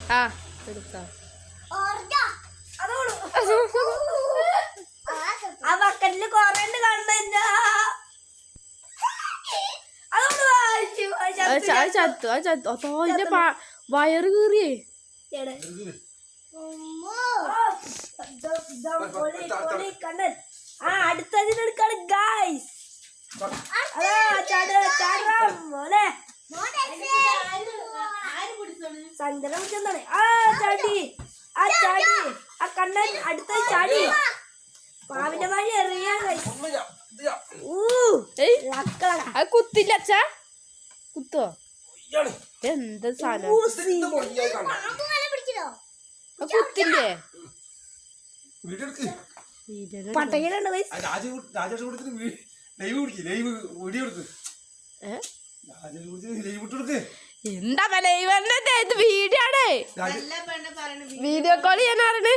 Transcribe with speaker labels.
Speaker 1: ആ എടുക്കാം.
Speaker 2: ആ ബക്കറ്റില് കൊറേണ്ട് കണ്ട
Speaker 1: ചത്തു അത് ചത്തു. അതിന്റെ വയറ് കീറിയേ.
Speaker 2: ആ അടുത്തതിനെടുക്കാണ് ഗായ്സ്. സങ്കടം പിടിച്ചെന്താണ്. ആ ചാടി ആ കണ്ണൻ അടുത്ത ചാടി പാവിന്റെ വഴി എറിയാൻ
Speaker 1: അത് കുത്തില്ല അച്ഛാ. കുത്തോ എന്താ സാധനം കുത്തില്ലേ?
Speaker 2: പട്ടകയിലുണ്ട്
Speaker 1: എന്താ ലൈവ് വീഡിയോ ആണ്. വീഡിയോ കോൾ ചെയ്യാനാണ്.